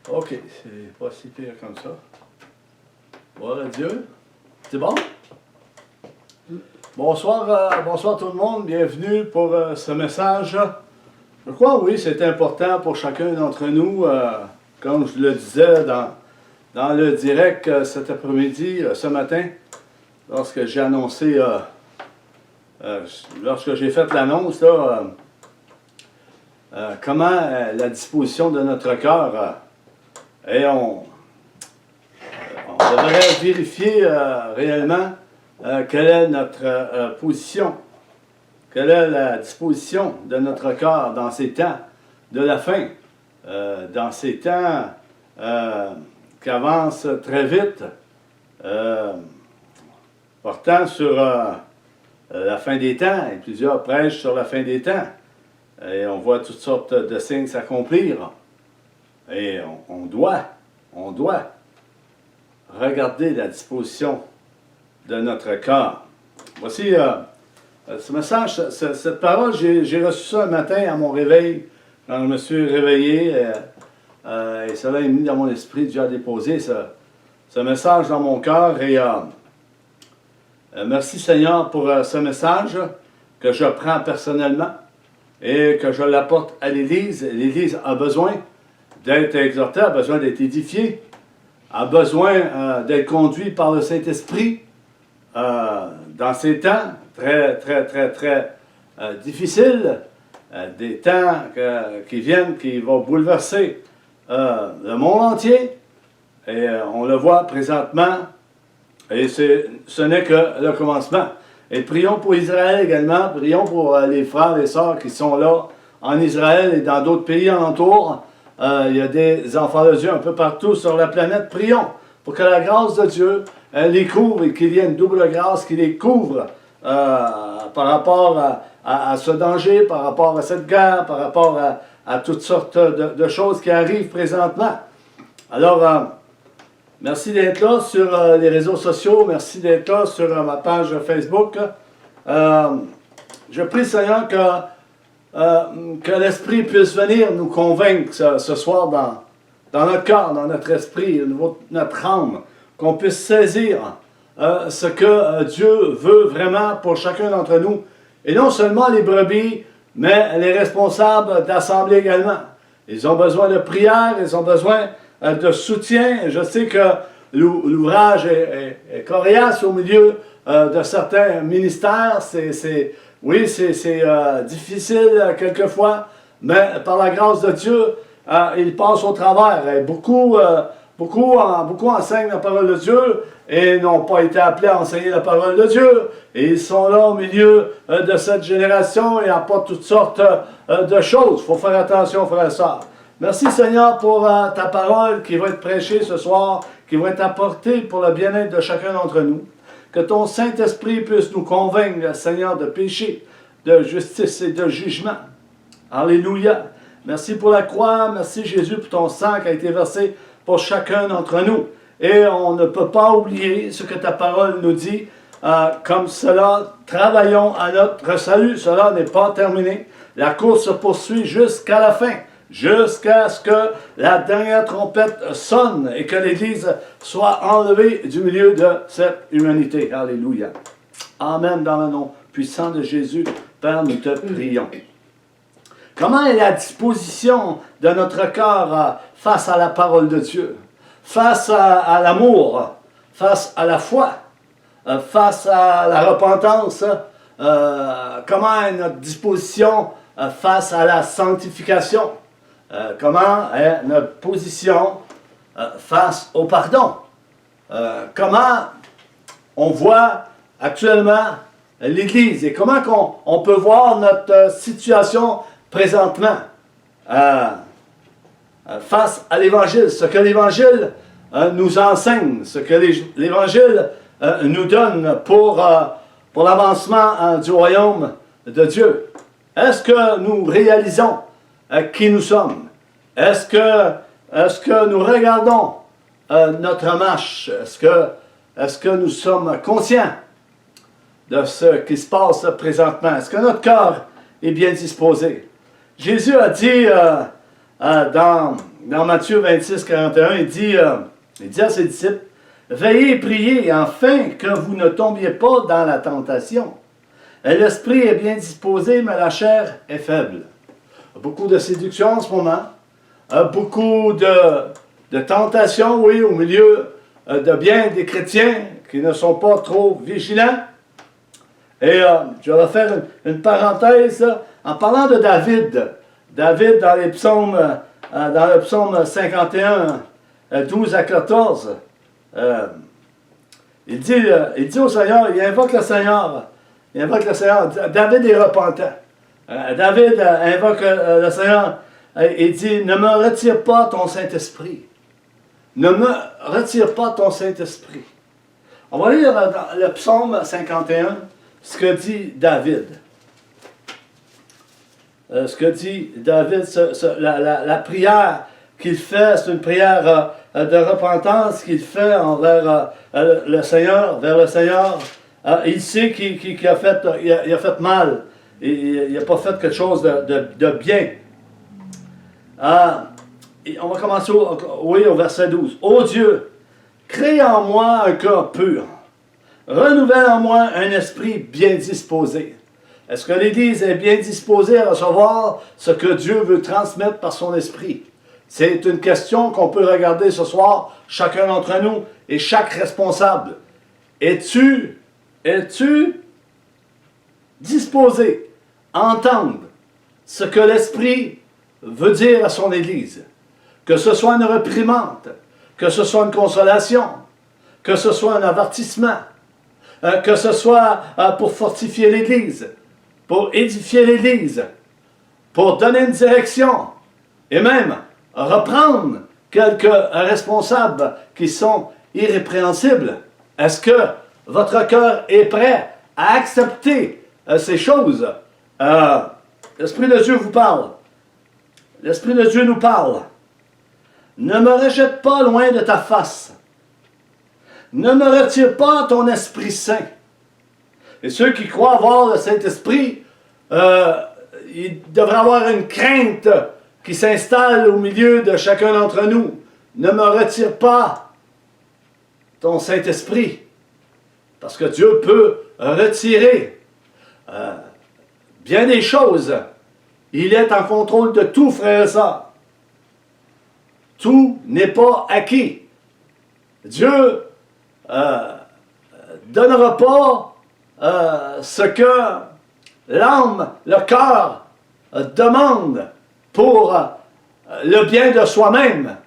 OK, c'est pas si pire comme ça. Voilà Dieu. C'est bon? Bonsoir, bonsoir tout le monde. Bienvenue pour ce message. Je crois, oui, c'est important pour chacun d'entre nous. Comme je le disais dans le direct cet après-midi, ce matin, lorsque j'ai annoncé, lorsque j'ai fait l'annonce, comment la disposition de notre cœur, et on devrait vérifier réellement quelle est notre position, quelle est la disposition de notre cœur dans ces temps de la fin, dans ces temps qui avancent très vite, portant sur la fin des temps, et plusieurs prêchent sur la fin des temps, et on voit toutes sortes de signes s'accomplir, et on doit regarder la disposition de notre cœur. Voici ce message, cette parole, j'ai reçu ça un matin à mon réveil, quand je me suis réveillé, et cela est mis dans mon esprit, Dieu a déposé ce message dans mon cœur, et merci Seigneur pour ce message que je prends personnellement, et que je l'apporte à l'Église. L'Église a besoin d'être exhortée, a besoin d'être édifiée, a besoin d'être conduit par le Saint-Esprit dans ces temps très difficiles, des temps qui viennent, qui vont bouleverser le monde entier, et on le voit présentement, et ce n'est que le commencement. Et prions pour Israël également, prions pour les frères et sœurs qui sont là en Israël et dans d'autres pays alentours. Il y a des enfants de Dieu un peu partout sur la planète. Prions pour que la grâce de Dieu les couvre et qu'il y ait une double grâce qui les couvre par rapport à ce danger, par rapport à cette guerre, par rapport à toutes sortes de choses qui arrivent présentement. Alors, merci d'être là sur les réseaux sociaux, merci d'être là sur ma page Facebook. Je prie, Seigneur, que l'Esprit puisse venir nous convaincre ce soir dans notre cœur, dans notre esprit, notre âme, qu'on puisse saisir ce que Dieu veut vraiment pour chacun d'entre nous. Et non seulement les brebis, mais les responsables d'assemblée également. Ils ont besoin de prière, ils ont besoin de soutien. Je sais que l'ouvrage est coriace au milieu de certains ministères. Oui, c'est difficile quelquefois, mais par la grâce de Dieu, il passe au travers. Et beaucoup enseignent la parole de Dieu et n'ont pas été appelés à enseigner la parole de Dieu. Et ils sont là au milieu de cette génération et apportent toutes sortes de choses. Il faut faire attention, frères et sœurs. Merci Seigneur pour ta parole qui va être prêchée ce soir, qui va être apportée pour le bien-être de chacun d'entre nous. Que ton Saint-Esprit puisse nous convaincre, Seigneur, de péché, de justice et de jugement. Alléluia. Merci pour la croix, merci Jésus pour ton sang qui a été versé pour chacun d'entre nous. Et on ne peut pas oublier ce que ta parole nous dit. Comme cela, travaillons à notre salut. Cela n'est pas terminé. La course se poursuit jusqu'à la fin. Jusqu'à ce que la dernière trompette sonne et que l'Église soit enlevée du milieu de cette humanité. Alléluia. Amen dans le nom puissant de Jésus. Père, nous te prions. Comment est la disposition de notre cœur face à la parole de Dieu? Face à l'amour, face à la foi, face à la repentance? Comment est notre disposition face à la sanctification? Comment est notre position face au pardon? Comment on voit actuellement l'Église et comment on peut voir notre situation présentement face à l'Évangile, ce que l'Évangile nous enseigne, ce que l'Évangile nous donne pour l'avancement du royaume de Dieu. Est-ce que nous réalisons qui nous sommes? Est-ce que nous regardons notre marche? Est-ce que nous sommes conscients de ce qui se passe présentement? Est-ce que notre cœur est bien disposé? Jésus a dit dans dans Matthieu 26, 41, il dit à ses disciples, « Veillez et priez, afin que vous ne tombiez pas dans la tentation. L'esprit est bien disposé, mais la chair est faible. » Beaucoup de séduction en ce moment, beaucoup de tentations, oui, au milieu de bien des chrétiens qui ne sont pas trop vigilants. Et je vais faire une parenthèse en parlant de David. David, dans les psaumes, dans le psaume 51, 12 à 14, il dit au Seigneur, il invoque le Seigneur. David est repentant. David invoque le Seigneur et dit, ne me retire pas ton Saint-Esprit. Ne me retire pas ton Saint-Esprit. On va lire dans le psaume 51 ce que dit David. Ce que dit David, la prière qu'il fait, c'est une prière de repentance qu'il fait envers le Seigneur, vers le Seigneur. Il sait qu'il a fait mal. Il n'a pas fait quelque chose de bien. On va commencer au verset 12. « Ô Dieu, crée en moi un cœur pur. Renouvelle en moi un esprit bien disposé. » Est-ce que l'Église est bien disposée à recevoir ce que Dieu veut transmettre par son esprit? C'est une question qu'on peut regarder ce soir, chacun d'entre nous et chaque responsable. Es-tu disposé à entendre ce que l'Esprit veut dire à son Église? Que ce soit une réprimande, que ce soit une consolation, que ce soit un avertissement, que ce soit pour fortifier l'Église, pour édifier l'Église, pour donner une direction, et même reprendre quelques responsables qui sont irrépréhensibles. Est-ce que votre cœur est prêt à accepter ces choses? L'Esprit de Dieu vous parle. L'Esprit de Dieu nous parle. Ne me rejette pas loin de ta face. Ne me retire pas ton Esprit Saint. Et ceux qui croient avoir le Saint-Esprit, il devrait avoir une crainte qui s'installe au milieu de chacun d'entre nous. Ne me retire pas ton Saint-Esprit. Parce que Dieu peut retirer bien des choses. Il est en contrôle de tout, frère et sœurs. Tout n'est pas acquis. Dieu donnera pas ce que l'âme, le cœur demande pour le bien de soi-même.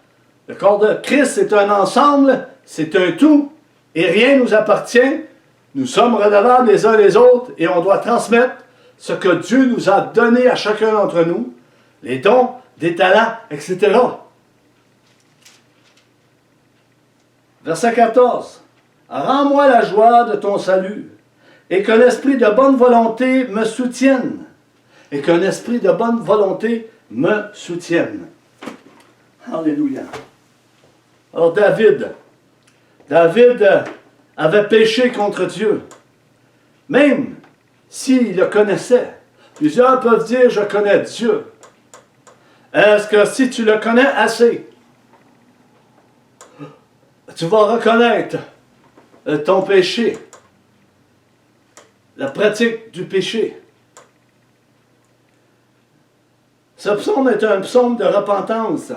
Le corps de Christ, c'est un ensemble, c'est un tout, et rien ne nous appartient. Nous sommes redevables les uns les autres, et on doit transmettre ce que Dieu nous a donné à chacun d'entre nous, les dons, des talents, etc. Verset 14. Rends-moi la joie de ton salut, et qu'un esprit de bonne volonté me soutienne. Et qu'un esprit de bonne volonté me soutienne. Alléluia. Alors David avait péché contre Dieu. Même s'il le connaissait. Plusieurs peuvent dire, je connais Dieu. Est-ce que si tu le connais assez, tu vas reconnaître ton péché, la pratique du péché? Ce psaume est un psaume de repentance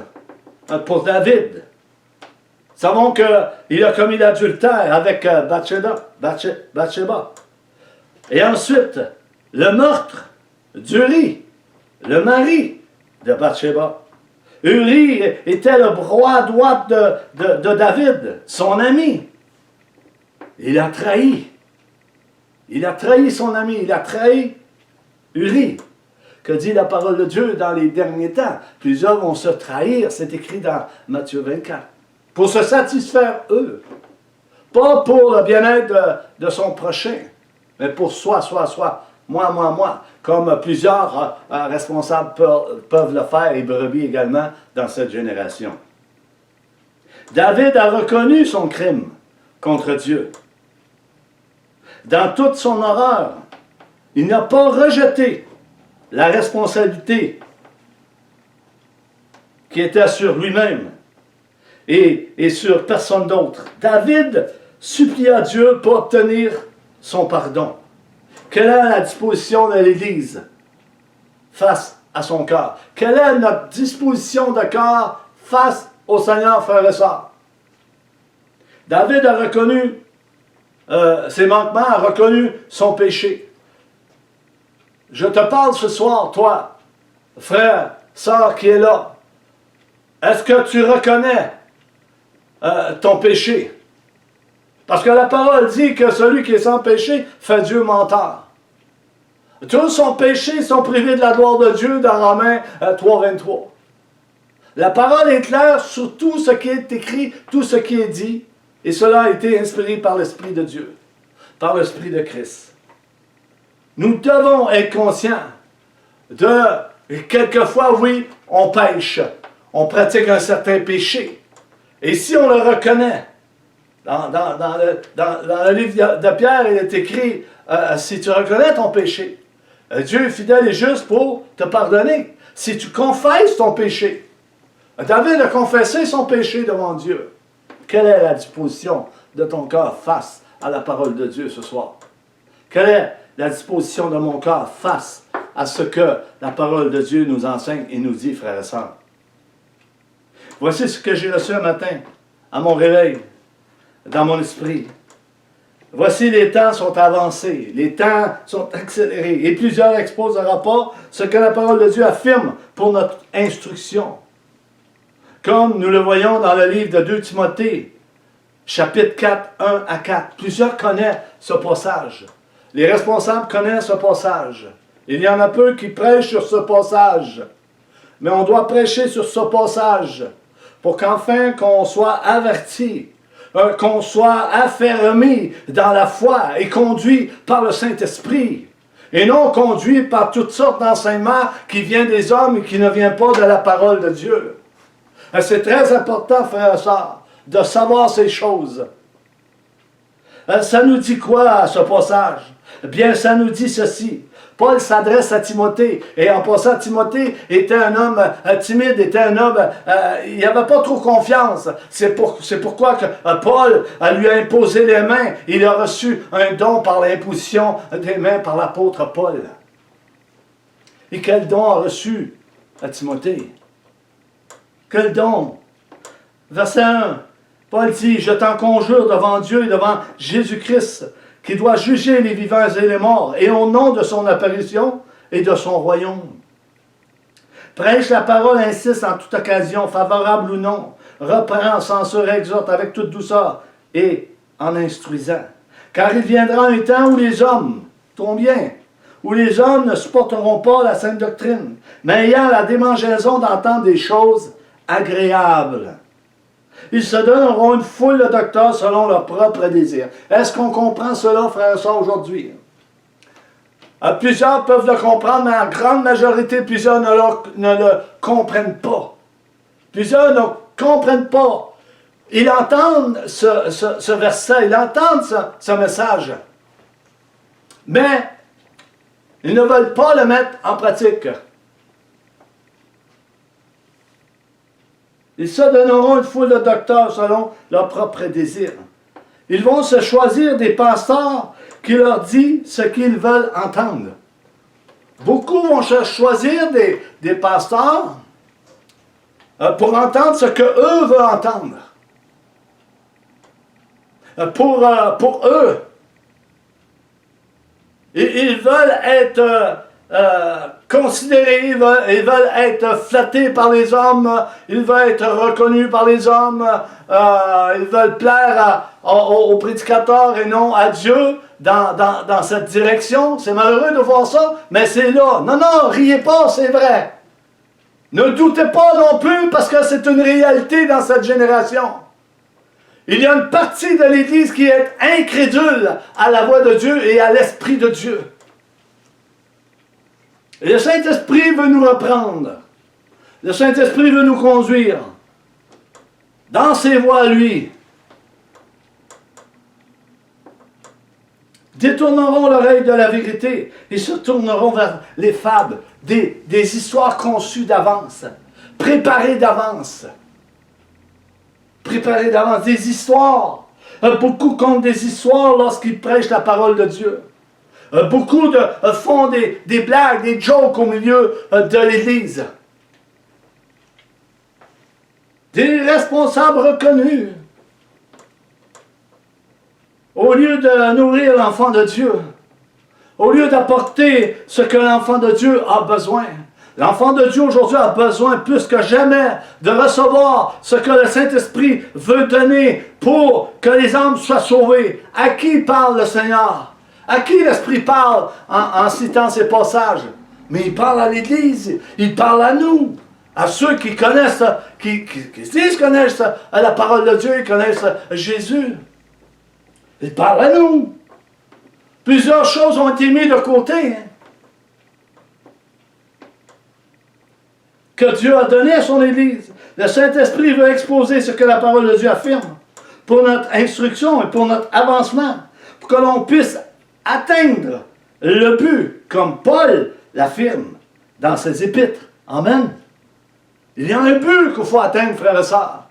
pour David. Nous savons qu'il a commis l'adultère avec Bathsheba. Et ensuite, le meurtre d'Uri, le mari de Bathsheba. Uri était le bras droit de David, son ami. Il a trahi. Il a trahi son ami, il a trahi Uri. Que dit la parole de Dieu dans les derniers temps? Plusieurs vont se trahir, c'est écrit dans Matthieu 24. Pour se satisfaire eux. Pas pour le bien-être de son prochain, mais pour soi. Moi. Comme plusieurs responsables peuvent le faire, et brebis également, dans cette génération. David a reconnu son crime contre Dieu. Dans toute son horreur, il n'a pas rejeté la responsabilité qui était sur lui-même et sur personne d'autre. David supplia Dieu pour obtenir son pardon. Quelle est la disposition de l'Église face à son cœur? Quelle est notre disposition de cœur face au Seigneur, frères et sœurs? David a reconnu ses manquements, a reconnu son péché. Je te parle ce soir, toi, frère, sœur qui est là. Est-ce que tu reconnais ton péché? Parce que la parole dit que celui qui est sans péché fait Dieu menteur. Tous sont péchés, sont privés de la gloire de Dieu dans Romains 3,23. La parole est claire sur tout ce qui est écrit, tout ce qui est dit, et cela a été inspiré par l'Esprit de Dieu, par l'Esprit de Christ. Nous devons être conscients de, quelquefois, oui, on pêche, on pratique un certain péché. Et si on le reconnaît, dans le livre de Pierre, il est écrit, si tu reconnais ton péché, Dieu est fidèle et juste pour te pardonner. Si tu confesses ton péché, David a confessé son péché devant Dieu. Quelle est la disposition de ton cœur face à la parole de Dieu ce soir? Quelle est la disposition de mon cœur face à ce que la parole de Dieu nous enseigne et nous dit, frères et sœurs? Voici ce que j'ai reçu un matin, à mon réveil, dans mon esprit. Voici les temps sont avancés, les temps sont accélérés, et plusieurs exposera pas ce que la parole de Dieu affirme pour notre instruction. Comme nous le voyons dans le livre de 2 Timothée, chapitre 4, 1 à 4. Plusieurs connaissent ce passage. Les responsables connaissent ce passage. Il y en a peu qui prêchent sur ce passage. Mais on doit prêcher sur ce passage pour qu'enfin qu'on soit averti, qu'on soit affermi dans la foi et conduit par le Saint-Esprit. Et non conduit par toutes sortes d'enseignements qui viennent des hommes et qui ne viennent pas de la parole de Dieu. C'est très important, frères et sœurs, de savoir ces choses. Ça nous dit quoi, ce passage? Bien, ça nous dit ceci. Paul s'adresse à Timothée. Et en passant, Timothée était un homme timide, était un homme... il n'avait pas trop confiance. C'est pourquoi que Paul lui a imposé les mains. Il a reçu un don par l'imposition des mains par l'apôtre Paul. Et quel don a reçu à Timothée? Quel don? Verset 1. Paul dit, « Je t'en conjure devant Dieu et devant Jésus-Christ, qui doit juger les vivants et les morts, et au nom de son apparition et de son royaume. Prêche la parole, insiste en toute occasion, favorable ou non, reprend, censure, exhorte avec toute douceur, et en instruisant. Car il viendra un temps où les hommes, combien? Où les hommes ne supporteront pas la sainte doctrine, mais ayant la démangeaison d'entendre des choses agréables. Ils se donneront une foule de docteurs selon leurs propres désirs. Est-ce qu'on comprend cela, frères et sœurs, aujourd'hui? Plusieurs peuvent le comprendre, mais en grande majorité, plusieurs ne le comprennent pas. Plusieurs ne comprennent pas. Ils entendent ce verset, ils entendent ce message. Mais ils ne veulent pas le mettre en pratique. Ils se donneront une foule de docteurs selon leurs propres désirs. Ils vont se choisir des pasteurs qui leur disent ce qu'ils veulent entendre. Beaucoup vont choisir des pasteurs pour entendre ce qu'eux veulent entendre. Pour eux. Et ils veulent être considérés, ils veulent être flattés par les hommes, ils veulent être reconnus par les hommes, ils veulent plaire aux prédicateurs et non à Dieu dans cette direction. C'est malheureux de voir ça, mais c'est là. Non, riez pas, c'est vrai. Ne doutez pas non plus parce que c'est une réalité dans cette génération. Il y a une partie de l'Église qui est incrédule à la voix de Dieu et à l'Esprit de Dieu. Et le Saint-Esprit veut nous reprendre. Le Saint-Esprit veut nous conduire dans ses voies, lui. Détourneront l'oreille de la vérité et se tourneront vers les fables, des histoires conçues d'avance. préparées d'avance. Préparées d'avance. Des histoires. Beaucoup comptent des histoires lorsqu'ils prêchent la parole de Dieu. Beaucoup font des blagues, des jokes au milieu de l'Église. Des responsables reconnus. Au lieu de nourrir l'enfant de Dieu, au lieu d'apporter ce que l'enfant de Dieu a besoin, l'enfant de Dieu aujourd'hui a besoin plus que jamais de recevoir ce que le Saint-Esprit veut donner pour que les âmes soient sauvées. À qui parle le Seigneur? À qui l'Esprit parle en citant ces passages? Mais il parle à l'Église, il parle à nous, à ceux qui connaissent, qui disent connaissent la parole de Dieu, ils connaissent Jésus. Il parle à nous. Plusieurs choses ont été mises de côté. Que Dieu a donné à son Église. Le Saint-Esprit veut exposer ce que la parole de Dieu affirme pour notre instruction et pour notre avancement, pour que l'on puisse atteindre le but, comme Paul l'affirme dans ses épîtres. Amen. Il y a un but qu'il faut atteindre, frères et sœurs.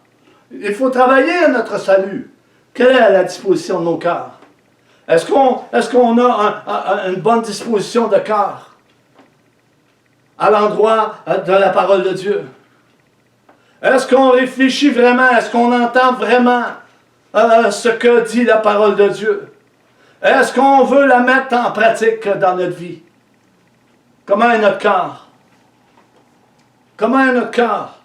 Il faut travailler à notre salut. Quelle est la disposition de nos cœurs? Est-ce qu'on a une bonne disposition de cœur à l'endroit de la parole de Dieu? Est-ce qu'on réfléchit vraiment? Est-ce qu'on entend vraiment ce que dit la parole de Dieu? Est-ce qu'on veut la mettre en pratique dans notre vie? Comment est notre cœur? Comment est notre cœur?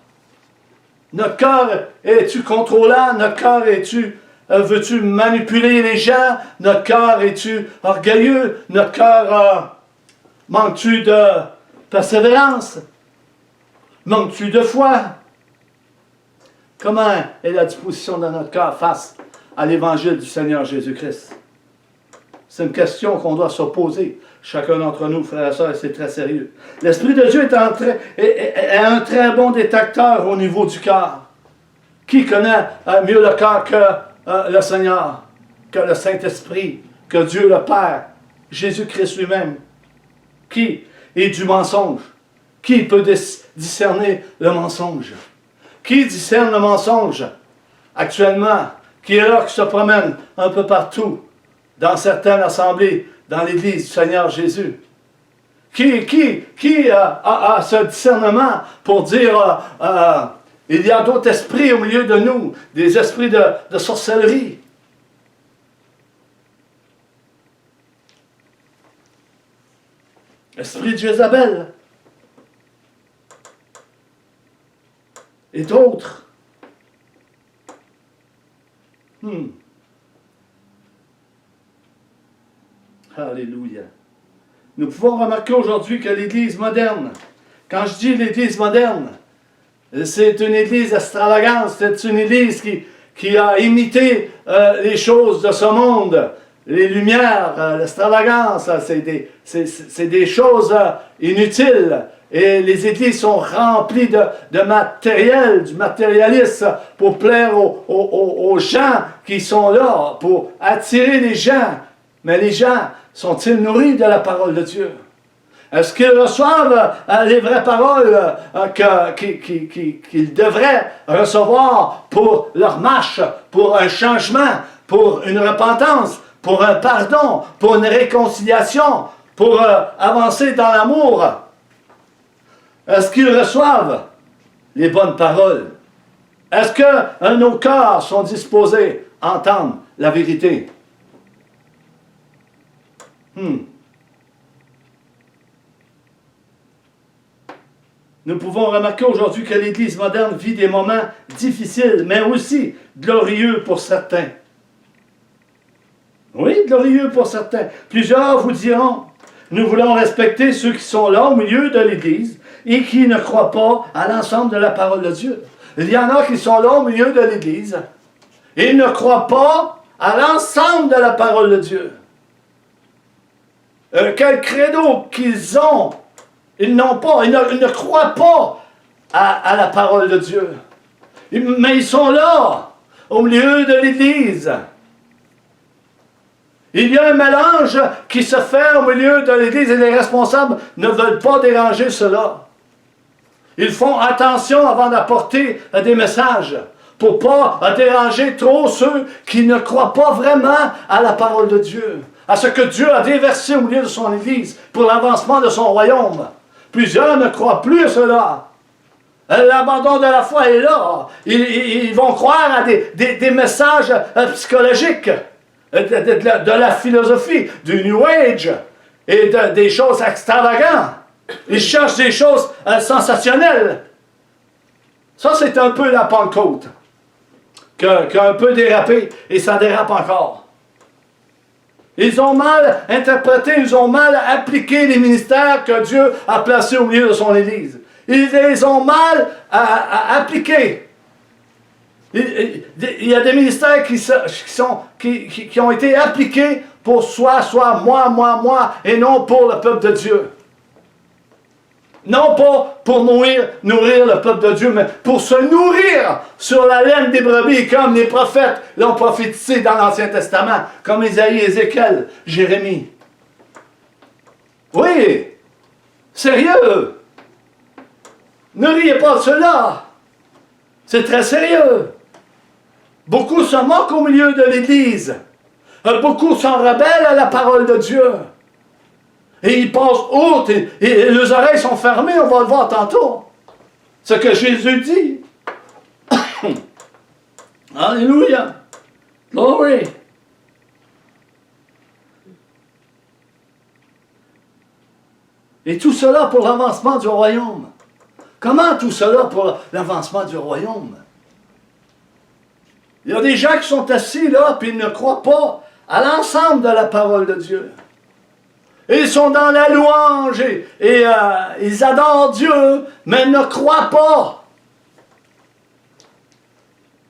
Notre cœur, es-tu contrôlant? Notre cœur, veux-tu manipuler les gens? Notre cœur, es-tu orgueilleux? Notre cœur, manques-tu de persévérance? Manques-tu de foi? Comment est la disposition de notre cœur face à l'évangile du Seigneur Jésus-Christ? C'est une question qu'on doit se poser, chacun d'entre nous, frères et sœurs, et c'est très sérieux. L'Esprit de Dieu est un très bon détecteur au niveau du cœur. Qui connaît mieux le cœur que le Seigneur, que le Saint-Esprit, que Dieu le Père, Jésus-Christ lui-même? Qui est du mensonge? Qui peut discerner le mensonge? Qui discerne le mensonge actuellement? Qui est là, qui se promène un peu partout, dans certaines assemblées, dans l'Église du Seigneur Jésus? Qui a ce discernement pour dire il y a d'autres esprits au milieu de nous, des esprits de sorcellerie? Esprit de Jézabel. Et d'autres. Alléluia. Nous pouvons remarquer aujourd'hui que l'Église moderne, quand je dis l'Église moderne, c'est une Église extravagante, c'est une Église qui a imité les choses de ce monde, les lumières, l'extravagance, c'est des choses inutiles. Et les églises sont remplies de matériel, du matérialisme pour plaire aux gens qui sont là, pour attirer les gens. Mais les gens, sont-ils nourris de la parole de Dieu? Est-ce qu'ils reçoivent les vraies paroles qu'ils devraient recevoir pour leur marche, pour un changement, pour une repentance, pour un pardon, pour une réconciliation, pour avancer dans l'amour? Est-ce qu'ils reçoivent les bonnes paroles? Est-ce que nos cœurs sont disposés à entendre la vérité? Nous pouvons remarquer aujourd'hui que l'Église moderne vit des moments difficiles, mais aussi glorieux pour certains. Oui, glorieux pour certains. Plusieurs vous diront, nous voulons respecter ceux qui sont là au milieu de l'Église et qui ne croient pas à l'ensemble de la parole de Dieu. Il y en a qui sont là au milieu de l'Église et ils ne croient pas à l'ensemble de la parole de Dieu. Quel credo qu'ils ont, ils n'ont pas, ils ne croient pas à la parole de Dieu. Mais ils sont là, au milieu de l'Église. Il y a un mélange qui se fait au milieu de l'Église et les responsables ne veulent pas déranger cela. Ils font attention avant d'apporter des messages pour ne pas déranger trop ceux qui ne croient pas vraiment à la parole de Dieu, à ce que Dieu a déversé au milieu de son Église pour l'avancement de son royaume. Plusieurs ne croient plus à cela. L'abandon de la foi est là. Ils vont croire à des messages psychologiques, de la philosophie, du New Age et des choses extravagantes. Ils cherchent des choses sensationnelles. Ça, c'est un peu la Pentecôte qui a un peu dérapé et ça dérape encore. Ils ont mal interprété, ils ont mal appliqué les ministères que Dieu a placés au milieu de son Église. Ils les ont mal appliqués. Il y a des ministères qui ont été appliqués pour soi, moi, et non pour le peuple de Dieu. Non pas pour nourrir le peuple de Dieu, mais pour se nourrir sur la laine des brebis, comme les prophètes l'ont prophétisé dans l'Ancien Testament, comme Isaïe, Ézéchiel, Jérémie. Oui, sérieux. Ne riez pas de cela. C'est très sérieux. Beaucoup se moquent au milieu de l'Église. Beaucoup s'en rebellent à la parole de Dieu. Et ils passent outre et leurs oreilles sont fermées, on va le voir tantôt. Ce que Jésus dit. Alléluia. Glory. Et tout cela pour l'avancement du royaume. Comment tout cela pour l'avancement du royaume? Il y a des gens qui sont assis là, puis ils ne croient pas à l'ensemble de la parole de Dieu. Et ils sont dans la louange et ils adorent Dieu, mais ils ne croient pas.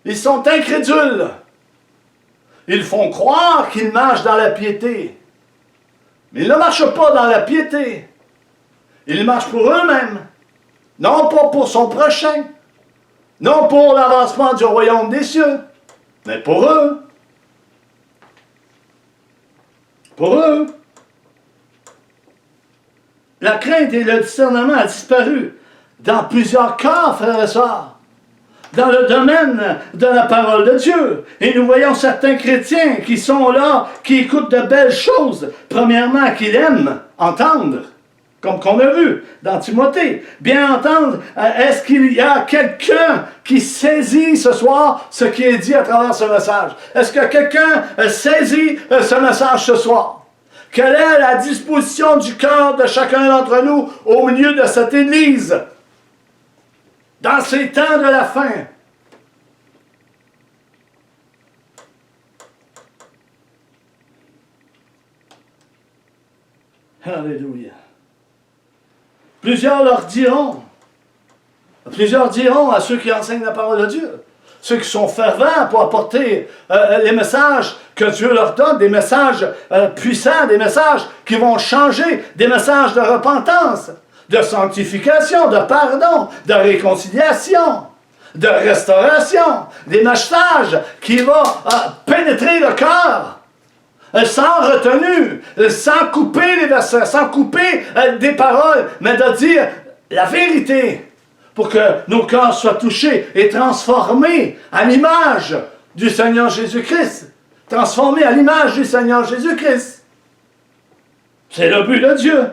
Ils sont incrédules. Ils font croire qu'ils marchent dans la piété. Mais ils ne marchent pas dans la piété. Ils marchent pour eux-mêmes. Non pas pour son prochain. Non pour l'avancement du royaume des cieux. Mais pour eux. Pour eux. La crainte et le discernement a disparu dans plusieurs cas, frères et sœurs, dans le domaine de la parole de Dieu. Et nous voyons certains chrétiens qui sont là, qui écoutent de belles choses. Premièrement, qu'ils aiment entendre, comme qu'on a vu dans Timothée. Bien entendre, est-ce qu'il y a quelqu'un qui saisit ce soir ce qui est dit à travers ce message? Est-ce que quelqu'un saisit ce message ce soir? Quelle est la disposition du cœur de chacun d'entre nous au milieu de cette Église? Dans ces temps de la fin. Alléluia. Plusieurs diront à ceux qui enseignent la parole de Dieu, ceux qui sont fervents pour apporter les messages que Dieu leur donne, des messages puissants, des messages qui vont changer, des messages de repentance, de sanctification, de pardon, de réconciliation, de restauration, des messages qui vont pénétrer le cœur, sans retenue, sans couper les versets, sans couper des paroles, mais de dire la vérité, pour que nos cœurs soient touchés et transformés à l'image du Seigneur Jésus-Christ. Transformés à l'image du Seigneur Jésus-Christ. C'est le but de Dieu.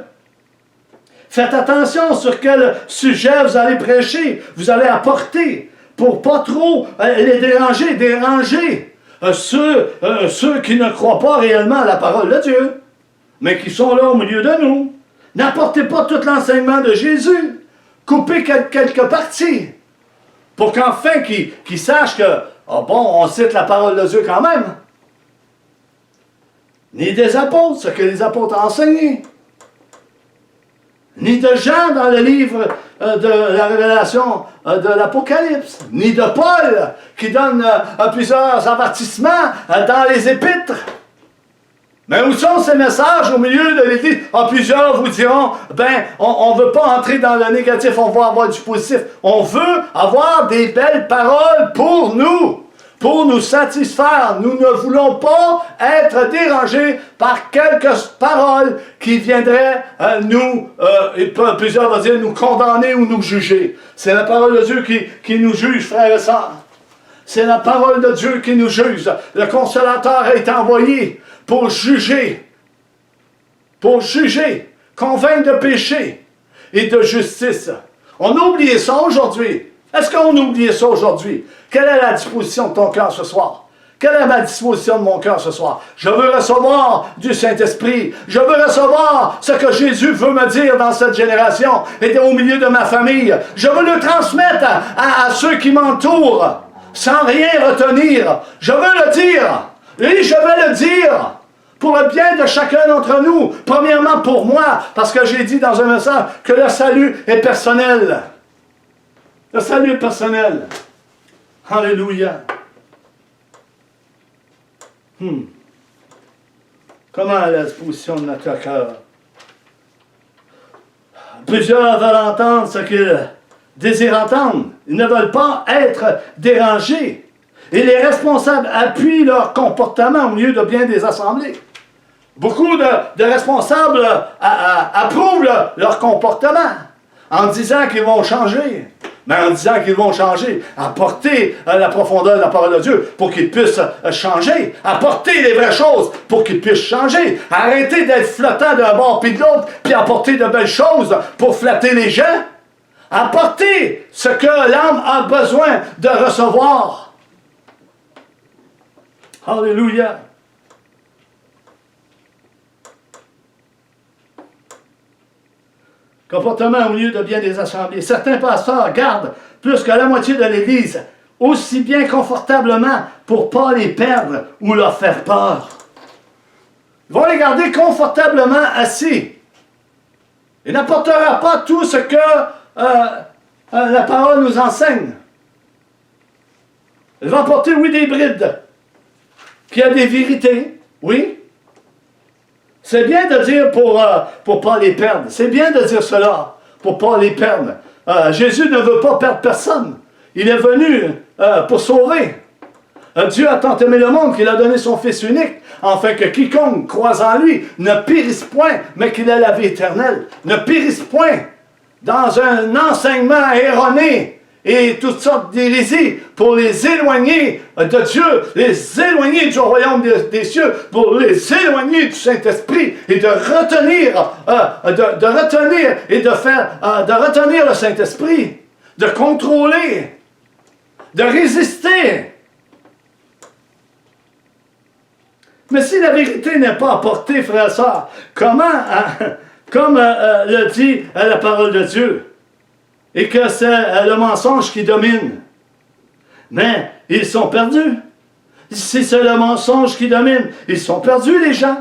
Faites attention sur quel sujet vous allez prêcher, vous allez apporter, pour pas trop les déranger ceux qui ne croient pas réellement à la parole de Dieu, mais qui sont là au milieu de nous. N'apportez pas tout l'enseignement de Jésus. Coupez quelques parties, pour qu'enfin qu'ils sachent que, on cite la parole de Dieu quand même. Ni des apôtres, ce que les apôtres ont enseigné. Ni de Jean dans le livre de la révélation de l'Apocalypse. Ni de Paul qui donne plusieurs avertissements dans les épîtres. Mais où sont ces messages au milieu de l'Église? Plusieurs vous diront, on ne veut pas entrer dans le négatif, on veut avoir du positif. On veut avoir des belles paroles pour nous, pour nous satisfaire. Nous ne voulons pas être dérangés par quelques paroles qui viendraient plusieurs vont dire, nous condamner ou nous juger. C'est la parole de Dieu qui nous juge, frères et sœurs. C'est la parole de Dieu qui nous juge. Le consolateur a été envoyé pour juger, convaincre de péché et de justice. On a oublié ça aujourd'hui. Est-ce qu'on a oublié ça aujourd'hui? Quelle est la disposition de ton cœur ce soir? Quelle est ma disposition de mon cœur ce soir? Je veux recevoir du Saint-Esprit. Je veux recevoir ce que Jésus veut me dire dans cette génération et au milieu de ma famille. Je veux le transmettre à ceux qui m'entourent sans rien retenir. Je veux le dire. Et je vais le dire pour le bien de chacun d'entre nous. Premièrement pour moi, parce que j'ai dit dans un message que le salut est personnel. Le salut est personnel. Alléluia. Comment est la disposition de notre cœur? Plusieurs veulent entendre ce qu'ils désirent entendre. Ils ne veulent pas être dérangés. Et les responsables appuient leur comportement au lieu de bien des assemblées. Beaucoup de responsables approuvent leur comportement en disant qu'ils vont changer. Mais en disant qu'ils vont changer, apporter la profondeur de la parole de Dieu pour qu'ils puissent changer, apporter les vraies choses pour qu'ils puissent changer, arrêter d'être flottant d'un bord puis de l'autre, puis apporter de belles choses pour flatter les gens, apporter ce que l'âme a besoin de recevoir. Alléluia. Comportement au lieu de bien des assemblées. Certains pasteurs gardent plus que la moitié de l'Église, aussi bien confortablement pour ne pas les perdre ou leur faire peur. Ils vont les garder confortablement assis. Il n'apportera pas tout ce que la parole nous enseigne. Il va apporter, oui, des brides, qu'il y a des vérités, oui. C'est bien de dire pour ne pas les perdre. C'est bien de dire cela, pour ne pas les perdre. Jésus ne veut pas perdre personne. Il est venu pour sauver. Dieu a tant aimé le monde qu'il a donné son Fils unique, afin que quiconque croise en lui ne périsse point, mais qu'il ait la vie éternelle. Ne périsse point dans un enseignement erroné et toutes sortes d'hérésies pour les éloigner de Dieu, les éloigner du royaume des cieux, pour les éloigner du Saint-Esprit et de retenir, de retenir le Saint-Esprit, de contrôler, de résister. Mais si la vérité n'est pas apportée, frères et sœurs, comment, comme le dit la parole de Dieu, et que c'est le mensonge qui domine. Mais ils sont perdus. Si c'est le mensonge qui domine, ils sont perdus, les gens.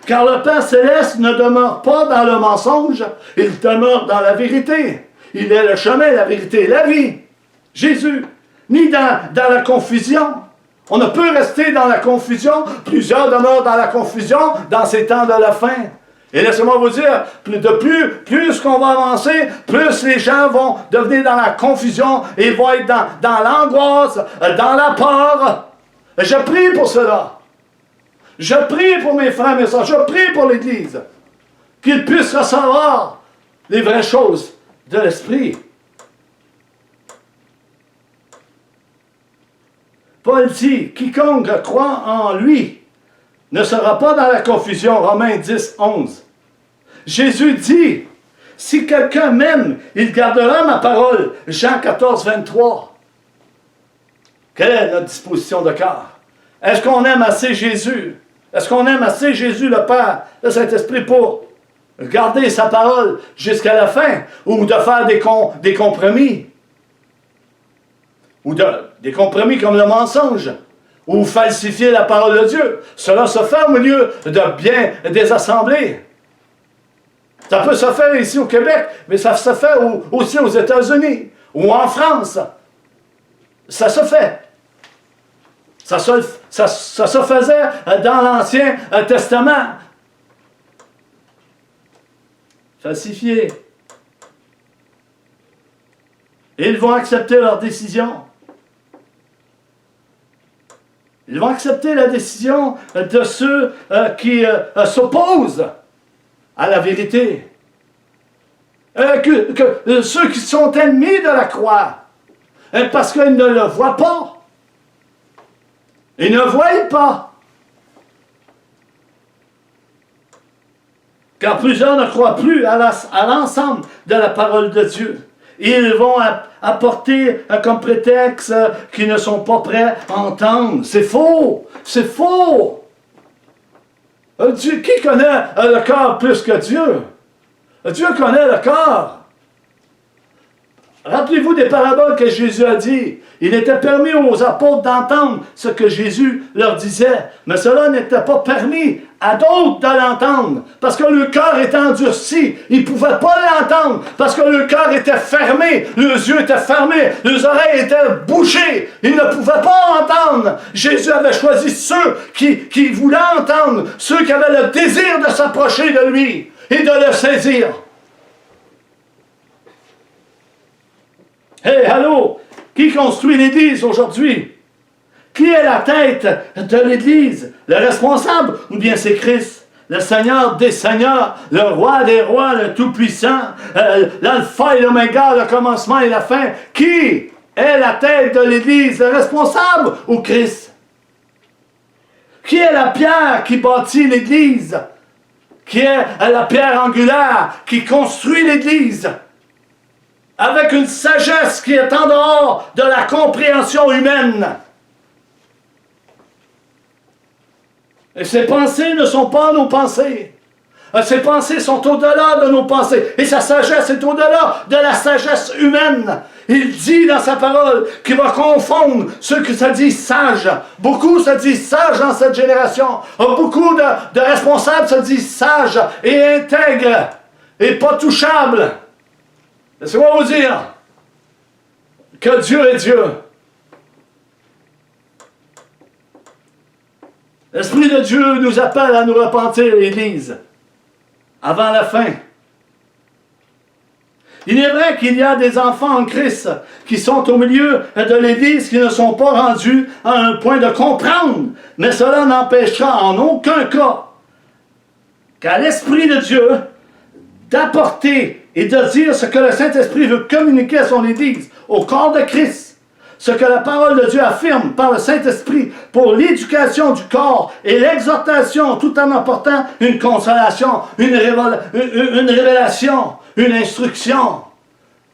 Car le Père Céleste ne demeure pas dans le mensonge, il demeure dans la vérité. Il est le chemin, la vérité et la vie. Jésus, ni dans la confusion. On ne peut rester dans la confusion. Plusieurs demeurent dans la confusion dans ces temps de la fin. Et laissez-moi vous dire, plus qu'on va avancer, plus les gens vont devenir dans la confusion et vont être dans l'angoisse, dans la peur. Je prie pour cela. Je prie pour mes frères et mes sœurs. Je prie pour l'Église. Qu'ils puissent recevoir les vraies choses de l'Esprit. Paul dit, quiconque croit en lui ne sera pas dans la confusion. Romains 10, 11. Jésus dit, si quelqu'un m'aime, il gardera ma parole. Jean 14, 23. Quelle est notre disposition de cœur? Est-ce qu'on aime assez Jésus? Est-ce qu'on aime assez Jésus, le Père, le Saint-Esprit, pour garder sa parole jusqu'à la fin? Ou de faire des compromis? Ou des compromis comme le mensonge? Ou falsifier la parole de Dieu? Cela se fait au milieu de bien des assemblées. Ça peut se faire ici au Québec, mais ça se fait aussi aux États-Unis ou en France. Ça se fait. Ça se faisait dans l'Ancien Testament. Falsifié. Et ils vont accepter leur décision. Ils vont accepter la décision de ceux qui s'opposent à la vérité. Ceux qui sont ennemis de la croix. Parce qu'ils ne le voient pas. Ils ne voient pas. Car plusieurs ne croient plus à l'ensemble de la parole de Dieu. Ils vont apporter comme prétexte qu'ils ne sont pas prêts à entendre. C'est faux! C'est faux! Qui connaît le cœur plus que Dieu? Dieu connaît le cœur. Rappelez-vous des paraboles que Jésus a dit. Il était permis aux apôtres d'entendre ce que Jésus leur disait, mais cela n'était pas permis à d'autres de l'entendre, parce que le cœur était endurci. Ils ne pouvaient pas l'entendre, parce que le cœur était fermé, leurs yeux étaient fermés, leurs oreilles étaient bouchées. Ils ne pouvaient pas entendre. Jésus avait choisi ceux qui voulaient entendre, ceux qui avaient le désir de s'approcher de lui et de le saisir. Hey, allô? Qui construit l'Église aujourd'hui? Qui est la tête de l'Église? Le responsable? Ou bien c'est Christ? Le Seigneur des Seigneurs, le Roi des Rois, le Tout-Puissant, l'Alpha et l'Oméga, le commencement et la fin. Qui est la tête de l'Église? Le responsable ou Christ? Qui est la pierre qui bâtit l'Église? Qui est la pierre angulaire qui construit l'Église? Avec une sagesse qui est en dehors de la compréhension humaine. Et ces pensées ne sont pas nos pensées. Ces pensées sont au-delà de nos pensées. Et sa sagesse est au-delà de la sagesse humaine. Il dit dans sa parole qu'il va confondre ceux qui se disent sages. Beaucoup se disent sages dans cette génération. Beaucoup de responsables se disent sages et intègres et pas touchables. Laissez-moi vous dire que Dieu est Dieu. L'Esprit de Dieu nous appelle à nous repentir, l'Église, avant la fin. Il est vrai qu'il y a des enfants en Christ qui sont au milieu de l'Église qui ne sont pas rendus à un point de comprendre, mais cela n'empêchera en aucun cas qu'à l'Esprit de Dieu d'apporter et de dire ce que le Saint-Esprit veut communiquer à son Église, au corps de Christ. Ce que la parole de Dieu affirme par le Saint-Esprit pour l'éducation du corps et l'exhortation tout en apportant une consolation, une révélation, une instruction.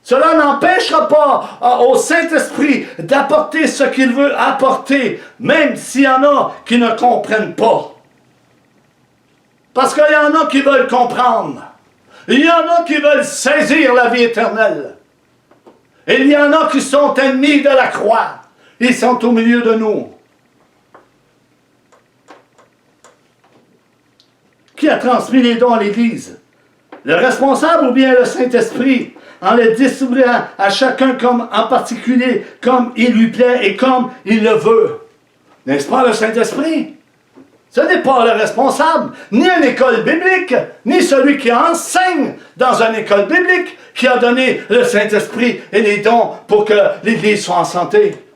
Cela n'empêchera pas au Saint-Esprit d'apporter ce qu'il veut apporter, même s'il y en a qui ne comprennent pas. Parce qu'il y en a qui veulent comprendre. Il y en a qui veulent saisir la vie éternelle. Et il y en a qui sont ennemis de la croix. Ils sont au milieu de nous. Qui a transmis les dons à l'Église? Le responsable ou bien le Saint-Esprit? En les distribuant à chacun comme en particulier, comme il lui plaît et comme il le veut. N'est-ce pas le Saint-Esprit? Ce n'est pas le responsable, ni une école biblique, ni celui qui enseigne dans une école biblique qui a donné le Saint-Esprit et les dons pour que l'Église soit en santé.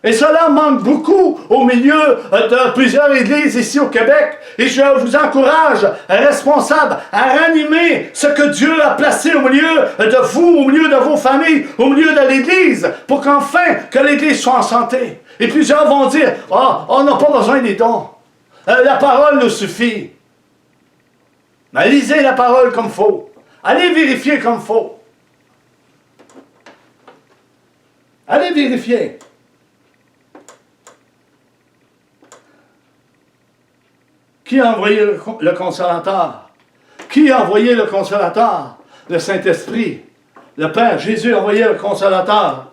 Et cela manque beaucoup au milieu de plusieurs églises ici au Québec. Et je vous encourage, responsables, à ranimer ce que Dieu a placé au milieu de vous, au milieu de vos familles, au milieu de l'Église, pour qu'enfin que l'Église soit en santé. Et plusieurs vont dire, « Ah, on n'a pas besoin des dons. La parole nous suffit. » Mais lisez la parole comme il faut. Allez vérifier comme il faut. Allez vérifier. Qui a envoyé le Consolateur? Qui a envoyé le Consolateur? Le Saint-Esprit. Le Père Jésus a envoyé le Consolateur.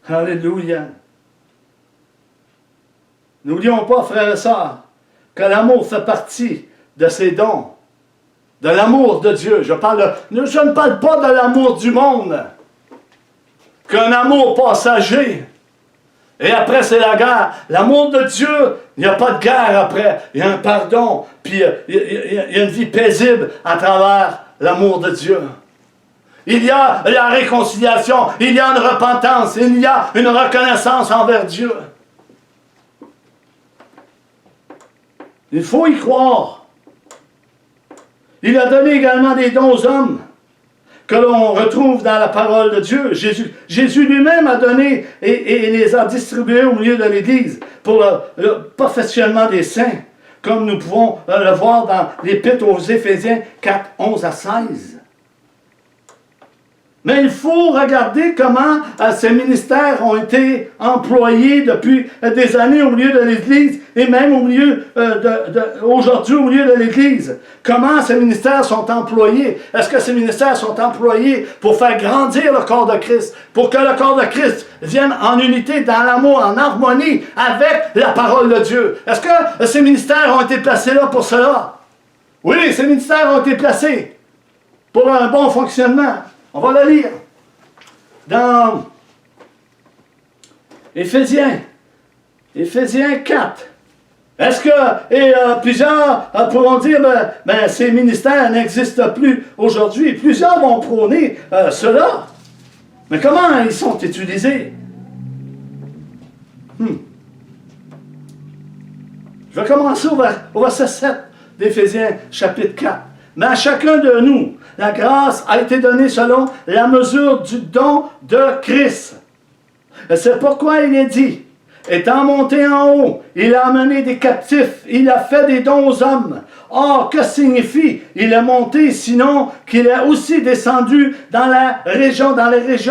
Alléluia. N'oublions pas, frères et sœurs, que l'amour fait partie de ces dons. De l'amour de Dieu. Je ne parle pas de l'amour du monde. Qu'un amour passager. Et après, c'est la guerre. L'amour de Dieu, il n'y a pas de guerre après. Il y a un pardon. Puis il y a une vie paisible à travers l'amour de Dieu. Il y a la réconciliation, il y a une repentance, il y a une reconnaissance envers Dieu. Il faut y croire. Il a donné également des dons aux hommes que l'on retrouve dans la parole de Dieu. Jésus lui-même a donné et les a distribués au milieu de l'Église pour le perfectionnement des saints, comme nous pouvons le voir dans l'Épître aux Éphésiens 4, 11 à 16. Mais il faut regarder comment ces ministères ont été employés depuis des années au milieu de l'Église et même au milieu aujourd'hui au milieu de l'Église. Comment ces ministères sont employés? Est-ce que ces ministères sont employés pour faire grandir le corps de Christ, pour que le corps de Christ vienne en unité, dans l'amour, en harmonie avec la parole de Dieu? Est-ce que ces ministères ont été placés là pour cela? Oui, ces ministères ont été placés pour un bon fonctionnement. On va le lire dans Éphésiens 4. Est-ce que, plusieurs pourront dire, ces ministères n'existent plus aujourd'hui. Plusieurs vont prôner cela. Mais comment ils sont utilisés? Je vais commencer au verset 7 d'Éphésiens chapitre 4. Mais à chacun de nous, la grâce a été donnée selon la mesure du don de Christ. Et c'est pourquoi il est dit, étant monté en haut, il a amené des captifs, il a fait des dons aux hommes. Or, que signifie, il est monté, sinon qu'il est aussi descendu dans les régions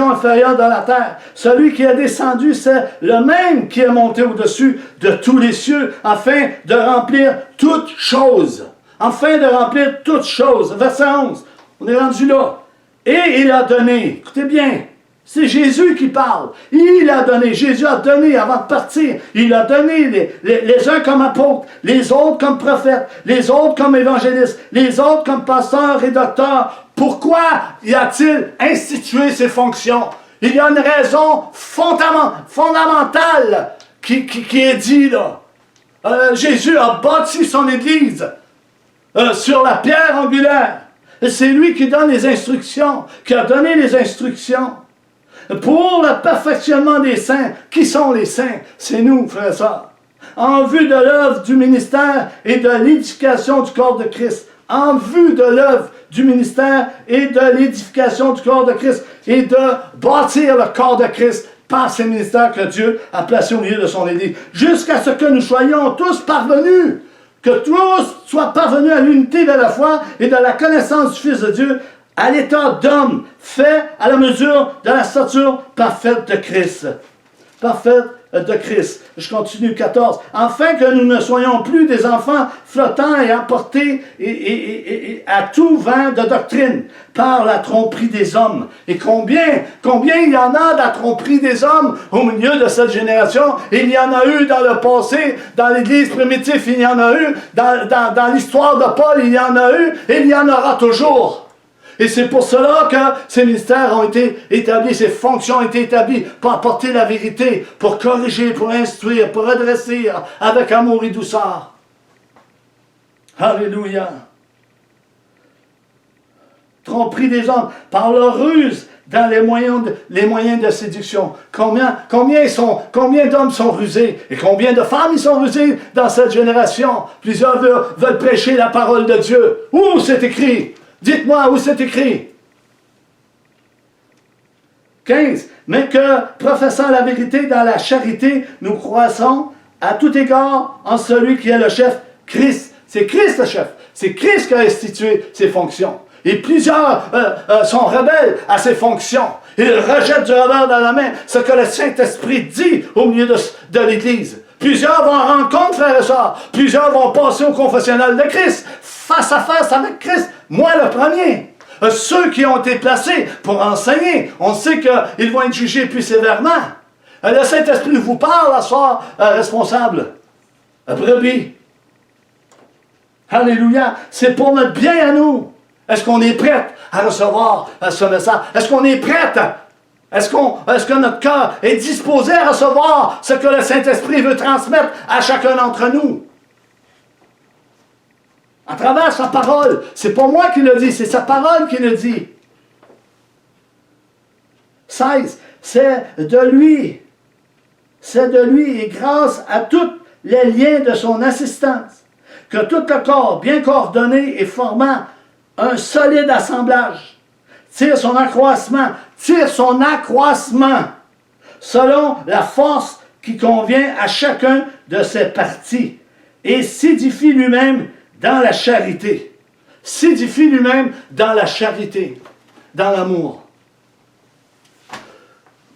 inférieures de la terre. Celui qui est descendu, c'est le même qui est monté au-dessus de tous les cieux, afin de remplir toutes choses. Afin de remplir toutes choses. Verset 11. On est rendu là. Et il a donné. Écoutez bien. C'est Jésus qui parle. Il a donné. Jésus a donné avant de partir. Il a donné les uns comme apôtres, les autres comme prophètes, les autres comme évangélistes, les autres comme pasteurs et docteurs. Pourquoi y a-t-il institué ces fonctions? Il y a une raison fondamentale qui est dit là. Jésus a bâti son Église. Sur la pierre angulaire. C'est lui qui donne les instructions, qui a donné les instructions. Pour le perfectionnement des saints. Qui sont les saints? C'est nous, frères et sœurs. En vue de l'œuvre du ministère et de l'édification du corps de Christ. En vue de l'œuvre du ministère et de l'édification du corps de Christ. Et de bâtir le corps de Christ par ces ministères que Dieu a placés au milieu de son Église. Jusqu'à ce que nous soyons tous parvenus. Que tous soient parvenus à l'unité de la foi et de la connaissance du Fils de Dieu, à l'état d'homme, fait à la mesure de la stature parfaite de Christ. Parfaite de Christ. Je continue 14. Afin que nous ne soyons plus des enfants flottants et emportés et à tout vent de doctrine par la tromperie des hommes. Et combien il y en a de la tromperie des hommes au milieu de cette génération? Il y en a eu dans le passé, dans l'Église primitive, il y en a eu, dans l'histoire de Paul, il y en a eu, et il y en aura toujours. Et c'est pour cela que ces ministères ont été établis, ces fonctions ont été établies pour apporter la vérité, pour corriger, pour instruire, pour redresser avec amour et douceur. Alléluia. Tromperie des hommes par leur ruse dans les moyens de séduction. Combien d'hommes sont rusés et combien de femmes ils sont rusées dans cette génération? Plusieurs veulent prêcher la parole de Dieu. Où c'est écrit? Dites-moi où c'est écrit. 15. Mais que, professant la vérité dans la charité, nous croissons à tout égard en celui qui est le chef, Christ. C'est Christ le chef. C'est Christ qui a institué ses fonctions. Et plusieurs sont rebelles à ces fonctions. Ils rejettent du revers dans la main ce que le Saint-Esprit dit au milieu de l'Église. Plusieurs vont en rencontre, frères et sœurs. Plusieurs vont passer au confessionnal de Christ, face à face avec Christ. Moi, le premier. Ceux qui ont été placés pour enseigner, on sait qu'ils vont être jugés plus sévèrement. Le Saint-Esprit vous parle à soir, responsable. Brebis. Alléluia. C'est pour notre bien à nous. Est-ce qu'on est prêt à recevoir ce message? Est-ce qu'on est prêt? Est-ce que notre cœur est disposé à recevoir ce que le Saint-Esprit veut transmettre à chacun d'entre nous? À travers sa parole. C'est pas moi qui le dis, c'est sa parole qui le dit. 16. C'est de lui. C'est de lui et grâce à tous les liens de son assistance que tout le corps, bien coordonné et formant un solide assemblage, tire son accroissement selon la force qui convient à chacun de ses parties et s'édifie lui-même dans la charité. S'édifie lui-même dans la charité, dans l'amour.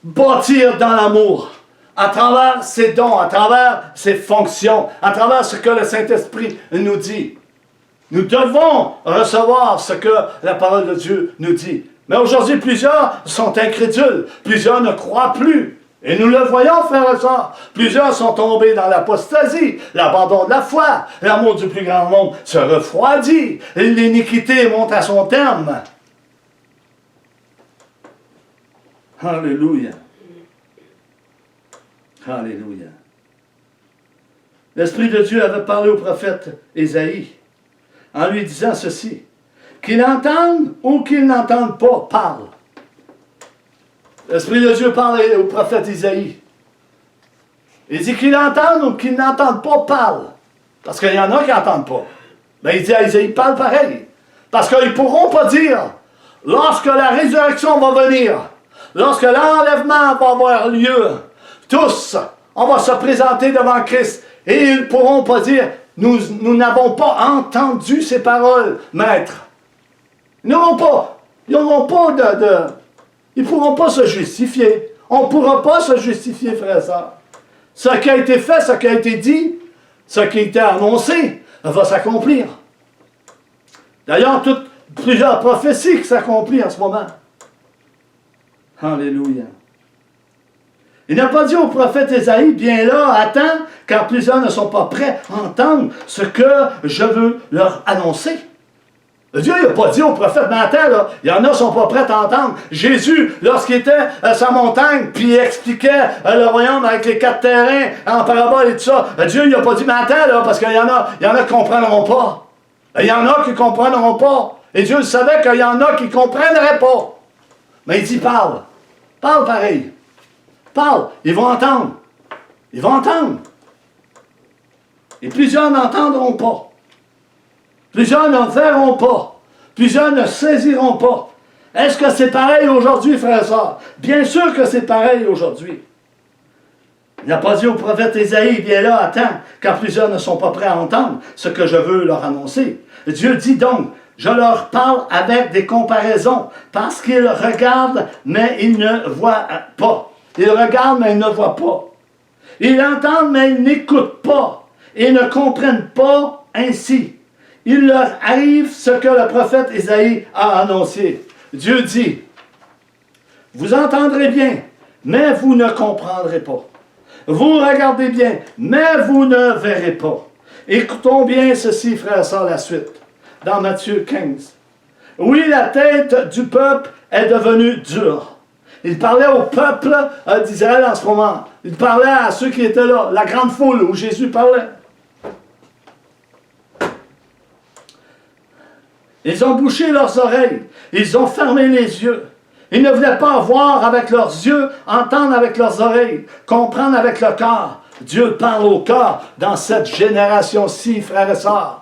Bâtir dans l'amour, à travers ses dons, à travers ses fonctions, à travers ce que le Saint-Esprit nous dit. Nous devons recevoir ce que la parole de Dieu nous dit. Mais aujourd'hui, plusieurs sont incrédules, plusieurs ne croient plus. Et nous le voyons, frères et sœurs. Plusieurs sont tombés dans l'apostasie, l'abandon de la foi, l'amour du plus grand monde se refroidit, l'iniquité monte à son terme. Alléluia. Alléluia. L'Esprit de Dieu avait parlé au prophète Ésaïe en lui disant ceci: qu'il entende ou qu'il n'entende pas, parle. L'Esprit de Dieu parle au prophète Isaïe. Il dit qu'il entende ou qu'il n'entende pas, parle. Parce qu'il y en a qui n'entendent pas. Mais il dit à Isaïe, parle pareil. Parce qu'ils ne pourront pas dire, lorsque la résurrection va venir, lorsque l'enlèvement va avoir lieu, tous, on va se présenter devant Christ. Et ils ne pourront pas dire, nous n'avons pas entendu ces paroles, maître. Ils n'auront pas, ils ne pourront pas se justifier. On ne pourra pas se justifier, frères et sœurs. Ce qui a été fait, ce qui a été dit, ce qui a été annoncé, va s'accomplir. D'ailleurs, plusieurs prophéties qui s'accomplissent en ce moment. Alléluia. Il n'a pas dit au prophète Ésaïe, bien là, attends, car plusieurs ne sont pas prêts à entendre ce que je veux leur annoncer. Dieu n'a pas dit au prophète, mais attends, là, il y en a qui ne sont pas prêts à entendre. Jésus, lorsqu'il était à sa montagne, puis il expliquait le royaume avec les 4 terrains en parabole et tout ça, Dieu n'a pas dit, mais attends, là, parce qu'il y en a qui ne comprendront pas. Il y en a qui ne comprendront pas. Et Dieu savait qu'il y en a qui ne comprendraient pas. Mais il dit, parle. Parle pareil. Parle. Ils vont entendre. Ils vont entendre. Et plusieurs n'entendront pas. Plusieurs ne verront pas. Plusieurs ne saisiront pas. Est-ce que c'est pareil aujourd'hui, frères et sœurs? Bien sûr que c'est pareil aujourd'hui. Il n'a pas dit au prophète Ésaïe, bien là, attends, car plusieurs ne sont pas prêts à entendre ce que je veux leur annoncer. Dieu dit donc, je leur parle avec des comparaisons, parce qu'ils regardent, mais ils ne voient pas. Ils regardent, mais ils ne voient pas. Ils entendent, mais ils n'écoutent pas. Ils ne comprennent pas ainsi. Il leur arrive ce que le prophète Ésaïe a annoncé. Dieu dit, vous entendrez bien, mais vous ne comprendrez pas. Vous regardez bien, mais vous ne verrez pas. Écoutons bien ceci, frères et sœurs, la suite. Dans Matthieu 15. Oui, la tête du peuple est devenue dure. Il parlait au peuple d'Israël en ce moment. Il parlait à ceux qui étaient là, la grande foule où Jésus parlait. Ils ont bouché leurs oreilles. Ils ont fermé les yeux. Ils ne voulaient pas voir avec leurs yeux, entendre avec leurs oreilles, comprendre avec le cœur. Dieu parle au cœur dans cette génération-ci, frères et sœurs.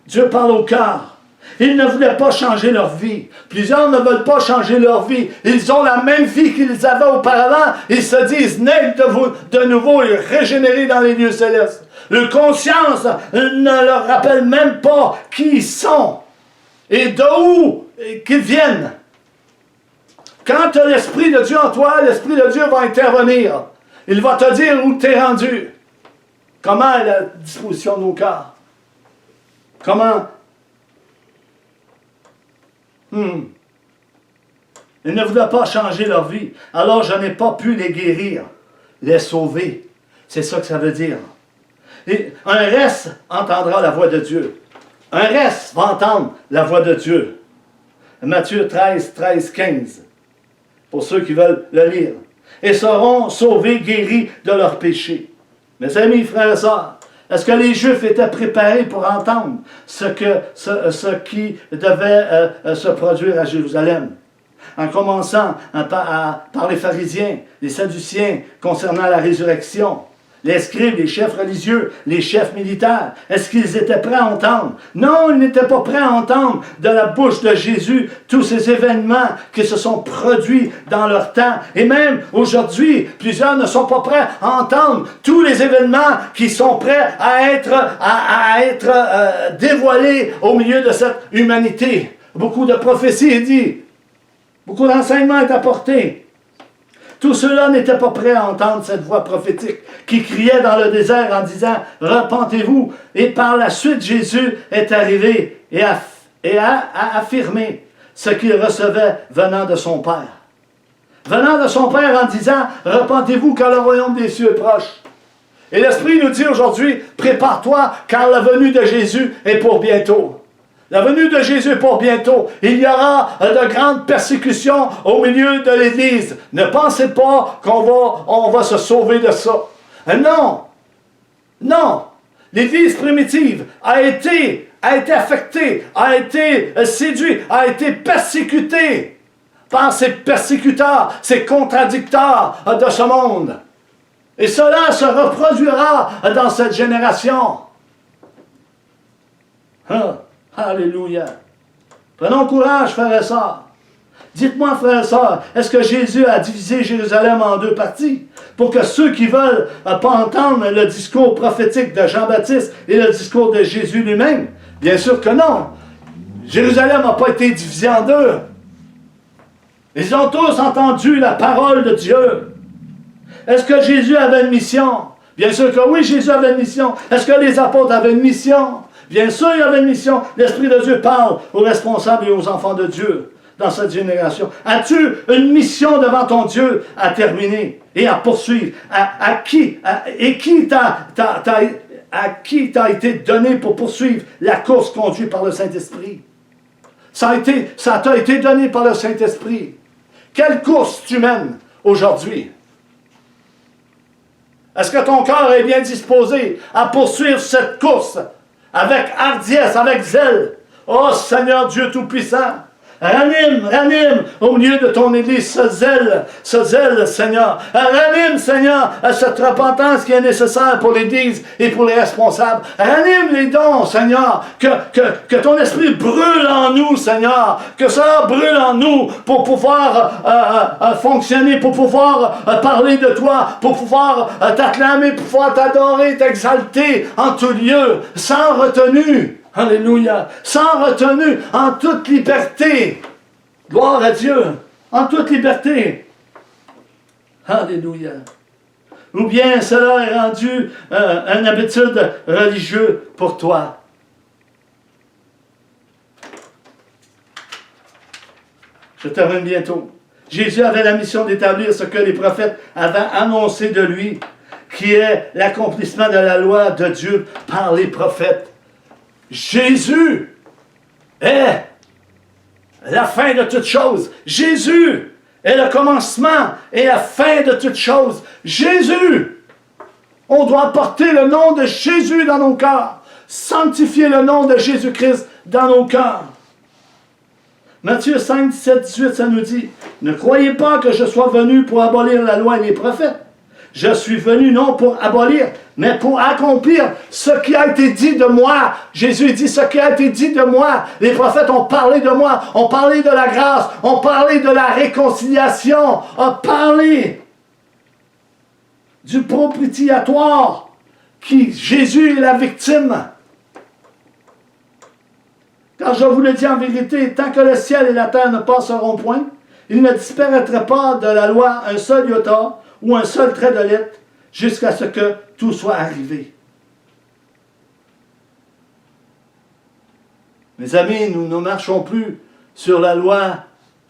Dieu parle au cœur. Ils ne voulaient pas changer leur vie. Plusieurs ne veulent pas changer leur vie. Ils ont la même vie qu'ils avaient auparavant. Ils se disent naître de nouveau et régénérés dans les lieux célestes. Leur conscience ne leur rappelle même pas qui ils sont et d'où qu'ils viennent. Quand tu as l'Esprit de Dieu en toi, l'Esprit de Dieu va intervenir. Il va te dire où tu es rendu. Comment est la disposition de nos cœurs? Comment? Ils ne voulaient pas changer leur vie. Alors je n'ai pas pu les guérir, les sauver. C'est ça que ça veut dire. Et un reste entendra la voix de Dieu. Un reste va entendre la voix de Dieu. Matthieu 13, 15. Pour ceux qui veulent le lire. Et seront sauvés, guéris de leurs péchés. Mes amis, frères et sœurs, est-ce que les Juifs étaient préparés pour entendre ce qui devait se produire à Jérusalem? En commençant par les pharisiens, les sadduciens concernant la résurrection, les scribes, les chefs religieux, les chefs militaires. Est-ce qu'ils étaient prêts à entendre? Non, ils n'étaient pas prêts à entendre de la bouche de Jésus tous ces événements qui se sont produits dans leur temps. Et même aujourd'hui, plusieurs ne sont pas prêts à entendre tous les événements qui sont prêts à être dévoilés au milieu de cette humanité. Beaucoup de prophéties est dit. Beaucoup d'enseignements est apporté. Tous ceux-là n'étaient pas prêts à entendre cette voix prophétique qui criait dans le désert en disant « Repentez-vous ». Et par la suite, Jésus est arrivé et a affirmé ce qu'il recevait venant de son Père. Venant de son Père en disant « Repentez-vous car le royaume des cieux est proche ». Et l'Esprit nous dit aujourd'hui « Prépare-toi car la venue de Jésus est pour bientôt ». La venue de Jésus est pour bientôt. Il y aura de grandes persécutions au milieu de l'Église. Ne pensez pas qu'on va se sauver de ça. Non. Non. L'Église primitive a été affectée, a été séduite, a été persécutée par ces persécuteurs, ces contradicteurs de ce monde. Et cela se reproduira dans cette génération. Alléluia. Prenons courage, frères et sœurs. Dites-moi, frères et sœurs, est-ce que Jésus a divisé Jérusalem en deux parties pour que ceux qui veulent pas entendre le discours prophétique de Jean-Baptiste et le discours de Jésus lui-même? Bien sûr que non. Jérusalem n'a pas été divisé en deux. Ils ont tous entendu la parole de Dieu. Est-ce que Jésus avait une mission? Bien sûr que oui, Jésus avait une mission. Est-ce que les apôtres avaient une mission? Bien sûr, il y avait une mission. L'Esprit de Dieu parle aux responsables et aux enfants de Dieu dans cette génération. As-tu une mission devant ton Dieu à terminer et à poursuivre? À qui t'a été donné pour poursuivre la course conduite par le Saint-Esprit? Ça t'a été donné par le Saint-Esprit. Quelle course tu mènes aujourd'hui? Est-ce que ton cœur est bien disposé à poursuivre cette course avec hardiesse, avec zèle? Oh Seigneur Dieu Tout-Puissant, ranime au milieu de ton Église ce zèle, Seigneur. Ranime, Seigneur, cette repentance qui est nécessaire pour l'Église et pour les responsables. Ranime les dons, Seigneur, que ton esprit brûle en nous, Seigneur, que cela brûle en nous pour pouvoir fonctionner, pour pouvoir parler de toi, pour pouvoir t'acclamer, pour pouvoir t'adorer, t'exalter en tout lieu, sans retenue. Alléluia. Sans retenue, en toute liberté. Gloire à Dieu. En toute liberté. Alléluia. Ou bien cela est rendu une habitude religieuse pour toi. Je termine bientôt. Jésus avait la mission d'établir ce que les prophètes avaient annoncé de lui, qui est l'accomplissement de la loi de Dieu par les prophètes. Jésus est la fin de toutes choses. Jésus est le commencement et la fin de toutes choses. Jésus! On doit porter le nom de Jésus dans nos cœurs. Sanctifier le nom de Jésus-Christ dans nos cœurs. Matthieu 5, 17, 18, ça nous dit « Ne croyez pas que je sois venu pour abolir la loi et les prophètes. Je suis venu non pour abolir, mais pour accomplir ce qui a été dit de moi. » Jésus dit ce qui a été dit de moi. Les prophètes ont parlé de moi, ont parlé de la grâce, ont parlé de la réconciliation, ont parlé du propitiatoire, qui Jésus est la victime. Car je vous le dis en vérité, tant que le ciel et la terre ne passeront point, il ne disparaîtra pas de la loi un seul iota ou un seul trait de lettre, jusqu'à ce que tout soit arrivé. Mes amis, nous ne marchons plus sur la loi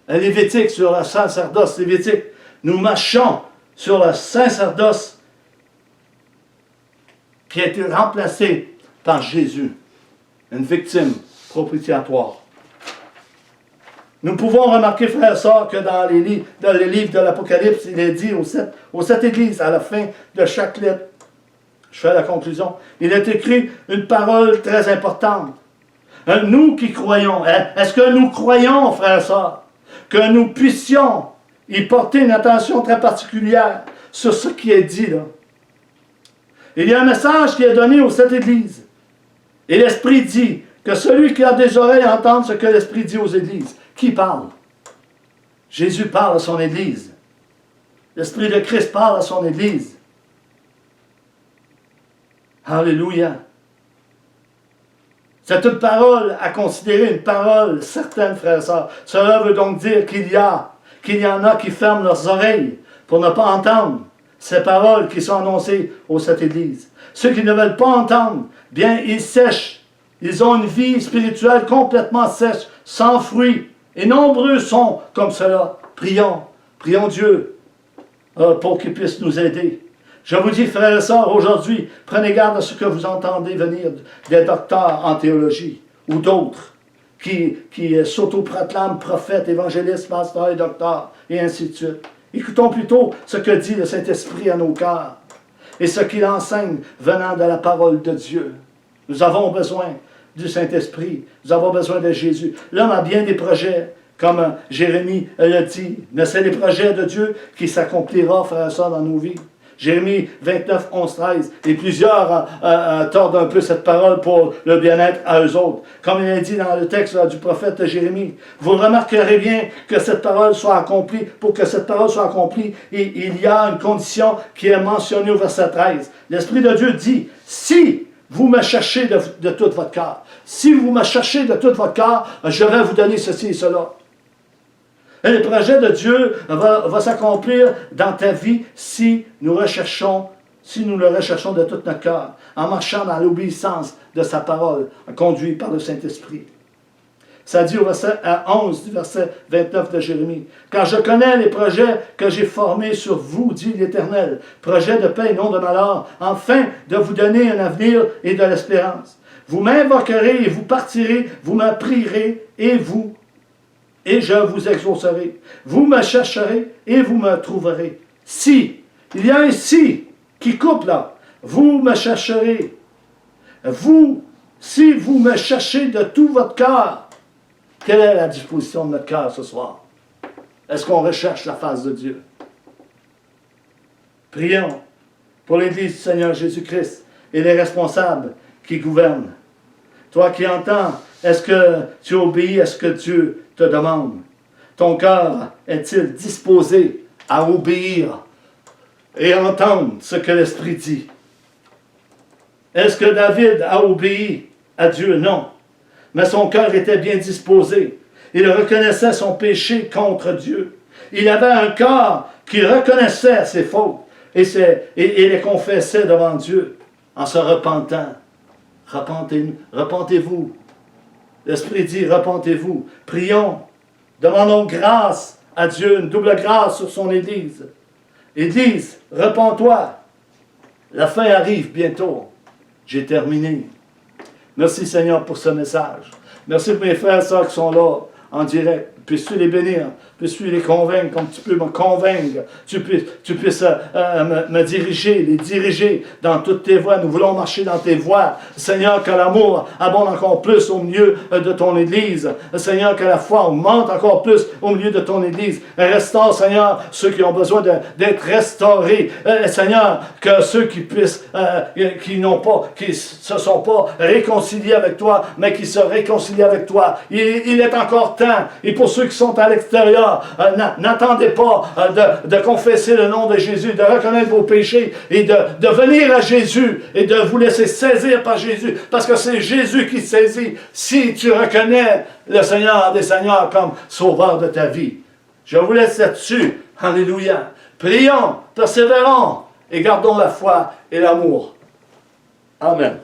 lévitique, sur le sacerdoce lévitique. Nous marchons sur le sacerdoce qui a été remplacé par Jésus, une victime propitiatoire. Nous pouvons remarquer, frères et sœurs, que dans les livres de l'Apocalypse, il est dit aux sept églises, à la fin de chaque lettre, je fais la conclusion, il est écrit une parole très importante. Nous qui croyons, est-ce que nous croyons, frères et sœurs, que nous puissions y porter une attention très particulière sur ce qui est dit là. Il y a un message qui est donné aux 7 églises. Et l'Esprit dit que celui qui a des oreilles entende ce que l'Esprit dit aux églises. Qui parle? Jésus parle à son Église. L'Esprit de Christ parle à son Église. Alléluia. C'est une parole à considérer, une parole certaine, frères et sœurs. Cela veut donc dire qu'il y en a qui ferment leurs oreilles pour ne pas entendre ces paroles qui sont annoncées aux 7 églises. Ceux qui ne veulent pas entendre, bien, ils sèchent. Ils ont une vie spirituelle complètement sèche, sans fruit. Et nombreux sont comme cela. Prions Dieu pour qu'il puisse nous aider. Je vous dis, frères et sœurs, aujourd'hui, prenez garde à ce que vous entendez venir des docteurs en théologie ou d'autres qui s'autoproclament prophètes, évangélistes, pasteurs et docteurs, et ainsi de suite. Écoutons plutôt ce que dit le Saint-Esprit à nos cœurs et ce qu'il enseigne venant de la parole de Dieu. Nous avons besoin du Saint-Esprit. Nous avons besoin de Jésus. L'homme a bien des projets, comme Jérémie l'a dit, mais c'est les projets de Dieu qui s'accomplira, frères et sœurs, dans nos vies. Jérémie 29, 11, 13. Et plusieurs tordent un peu cette parole pour le bien-être à eux autres. Comme il est dit dans le texte du prophète Jérémie, vous remarquerez bien que cette parole soit accomplie. Pour que cette parole soit accomplie, il y a une condition qui est mentionnée au verset 13. L'Esprit de Dieu dit, si vous me cherchez de tout votre cœur, si vous me cherchez de tout votre cœur, je vais vous donner ceci et cela. Et le projet de Dieu va s'accomplir dans ta vie si nous le recherchons de tout notre cœur, en marchant dans l'obéissance de sa parole, conduit par le Saint-Esprit. Ça dit au verset 11 du verset 29 de Jérémie. « Car je connais les projets que j'ai formés sur vous, dit l'Éternel, projets de paix et non de malheur, afin de vous donner un avenir et de l'espérance. Vous m'invoquerez et vous partirez, vous me prierez et je vous exaucerai. Vous me chercherez et vous me trouverez. Si, il y a un si qui coupe là. Vous me chercherez. Si vous me cherchez de tout votre cœur, quelle est la disposition de notre cœur ce soir? Est-ce qu'on recherche la face de Dieu? Prions pour l'Église du Seigneur Jésus-Christ et les responsables qui gouvernent. Toi qui entends, est-ce que tu obéis à ce que Dieu te demande? Ton cœur est-il disposé à obéir et entendre ce que l'Esprit dit? Est-ce que David a obéi à Dieu? Non. Mais son cœur était bien disposé. Il reconnaissait son péché contre Dieu. Il avait un cœur qui reconnaissait ses fautes et les confessait devant Dieu en se repentant. Repentez-vous. L'Esprit dit, repentez-vous. Prions. Demandons grâce à Dieu, une double grâce sur son Église. Église, repens-toi. La fin arrive bientôt. J'ai terminé. Merci Seigneur pour ce message. Merci pour mes frères et sœurs qui sont là en direct. Puisses-tu les bénir, puisses-tu les convaincre comme tu peux me convaincre. Tu puisses me diriger, les diriger dans toutes tes voies. Nous voulons marcher dans tes voies. Seigneur, que l'amour abonde encore plus au milieu de ton Église. Seigneur, que la foi augmente encore plus au milieu de ton Église. Restaure, Seigneur, ceux qui ont besoin d'être restaurés. Seigneur, que ceux qui se sont pas réconciliés avec toi, mais qui se réconcilient avec toi. Il est encore temps. Et pour ceux qui sont à l'extérieur, n'attendez pas de confesser le nom de Jésus, de reconnaître vos péchés et de venir à Jésus et de vous laisser saisir par Jésus, parce que c'est Jésus qui saisit si tu reconnais le Seigneur des Seigneurs comme sauveur de ta vie. Je vous laisse là-dessus. Alléluia. Prions, persévérons et gardons la foi et l'amour. Amen.